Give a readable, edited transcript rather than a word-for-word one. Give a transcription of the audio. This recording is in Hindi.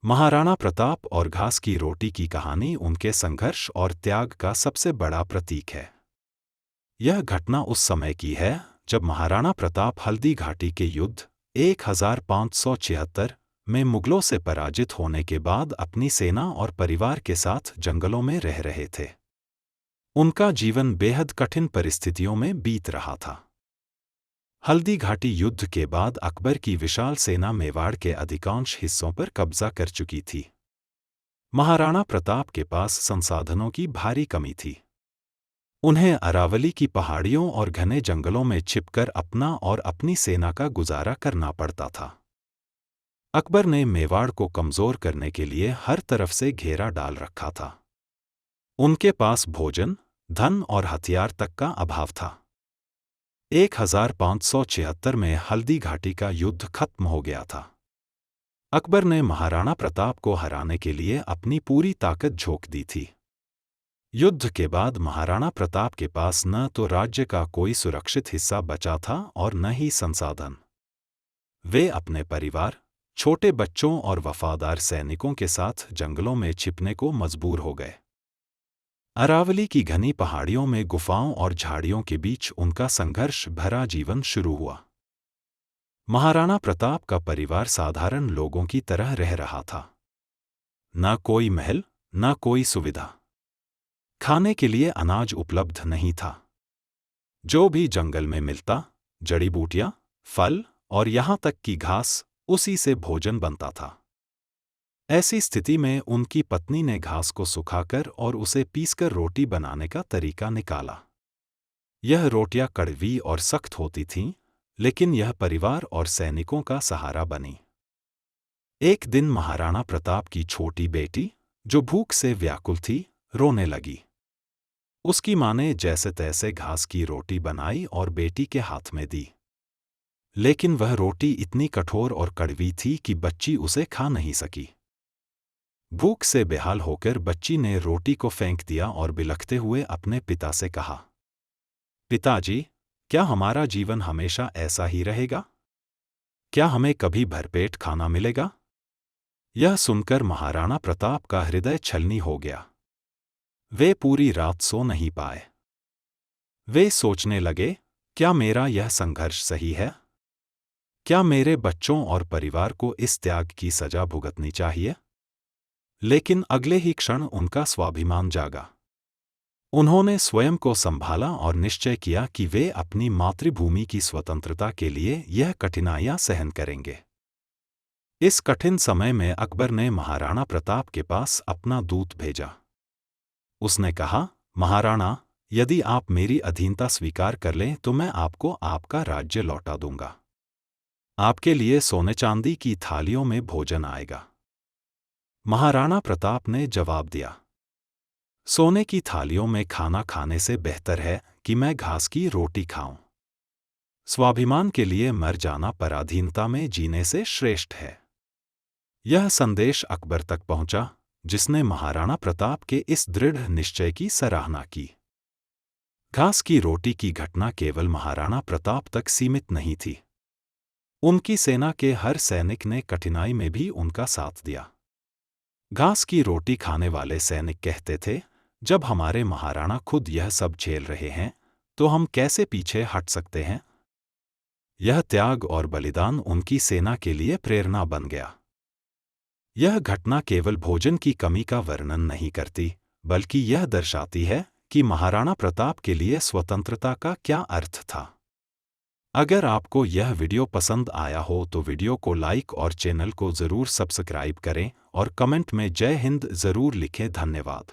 महाराणा प्रताप और घास की रोटी की कहानी उनके संघर्ष और त्याग का सबसे बड़ा प्रतीक है। यह घटना उस समय की है जब महाराणा प्रताप हल्दी घाटी के युद्ध 1576 में मुगलों से पराजित होने के बाद अपनी सेना और परिवार के साथ जंगलों में रह रहे थे। उनका जीवन बेहद कठिन परिस्थितियों में बीत रहा था। हल्दी घाटी युद्ध के बाद अकबर की विशाल सेना मेवाड़ के अधिकांश हिस्सों पर कब्जा कर चुकी थी। महाराणा प्रताप के पास संसाधनों की भारी कमी थी। उन्हें अरावली की पहाड़ियों और घने जंगलों में छिपकर अपना और अपनी सेना का गुजारा करना पड़ता था। अकबर ने मेवाड़ को कमजोर करने के लिए हर तरफ से घेरा डाल रखा था। उनके पास भोजन, धन और हथियार तक का अभाव था। 1576 में हल्दी घाटी का युद्ध खत्म हो गया था। अकबर ने महाराणा प्रताप को हराने के लिए अपनी पूरी ताकत झोंक दी थी। युद्ध के बाद महाराणा प्रताप के पास न तो राज्य का कोई सुरक्षित हिस्सा बचा था और न ही संसाधन। वे अपने परिवार, छोटे बच्चों और वफादार सैनिकों के साथ जंगलों में छिपने को मजबूर हो गए। अरावली की घनी पहाड़ियों में गुफाओं और झाड़ियों के बीच उनका संघर्ष भरा जीवन शुरू हुआ। महाराणा प्रताप का परिवार साधारण लोगों की तरह रह रहा था। न कोई महल, न कोई सुविधा। खाने के लिए अनाज उपलब्ध नहीं था। जो भी जंगल में मिलता, जड़ी बूटियां, फल और यहां तक कि घास, उसी से भोजन बनता था। ऐसी स्थिति में उनकी पत्नी ने घास को सुखाकर और उसे पीसकर रोटी बनाने का तरीका निकाला। यह रोटियां कड़वी और सख्त होती थीं, लेकिन यह परिवार और सैनिकों का सहारा बनी। एक दिन महाराणा प्रताप की छोटी बेटी, जो भूख से व्याकुल थी, रोने लगी। उसकी मां ने जैसे तैसे घास की रोटी बनाई और बेटी के हाथ में दी। लेकिन वह रोटी इतनी कठोर और कड़वी थी कि बच्ची उसे खा नहीं सकी। भूख से बेहाल होकर बच्ची ने रोटी को फेंक दिया और बिलखते हुए अपने पिता से कहा, पिताजी, क्या हमारा जीवन हमेशा ऐसा ही रहेगा? क्या हमें कभी भरपेट खाना मिलेगा? यह सुनकर महाराणा प्रताप का हृदय छलनी हो गया। वे पूरी रात सो नहीं पाए। वे सोचने लगे, क्या मेरा यह संघर्ष सही है? क्या मेरे बच्चों और परिवार को इस त्याग की सजा भुगतनी चाहिए? लेकिन अगले ही क्षण उनका स्वाभिमान जागा। उन्होंने स्वयं को संभाला और निश्चय किया कि वे अपनी मातृभूमि की स्वतंत्रता के लिए यह कठिनाइयां सहन करेंगे। इस कठिन समय में अकबर ने महाराणा प्रताप के पास अपना दूत भेजा। उसने कहा, महाराणा, यदि आप मेरी अधीनता स्वीकार कर लें तो मैं आपको आपका राज्य लौटा दूंगा। आपके लिए सोने चांदी की थालियों में भोजन आएगा। महाराणा प्रताप ने जवाब दिया, सोने की थालियों में खाना खाने से बेहतर है कि मैं घास की रोटी खाऊं। स्वाभिमान के लिए मर जाना पराधीनता में जीने से श्रेष्ठ है। यह संदेश अकबर तक पहुंचा, जिसने महाराणा प्रताप के इस दृढ़ निश्चय की सराहना की। घास की रोटी की घटना केवल महाराणा प्रताप तक सीमित नहीं थी। उनकी सेना के हर सैनिक ने कठिनाई में भी उनका साथ दिया। घास की रोटी खाने वाले सैनिक कहते थे, जब हमारे महाराणा खुद यह सब झेल रहे हैं, तो हम कैसे पीछे हट सकते हैं? यह त्याग और बलिदान उनकी सेना के लिए प्रेरणा बन गया। यह घटना केवल भोजन की कमी का वर्णन नहीं करती, बल्कि यह दर्शाती है कि महाराणा प्रताप के लिए स्वतंत्रता का क्या अर्थ था। अगर आपको यह वीडियो पसंद आया हो तो वीडियो को लाइक और चैनल को ज़रूर सब्सक्राइब करें और कमेंट में जय हिंद ज़रूर लिखें। धन्यवाद।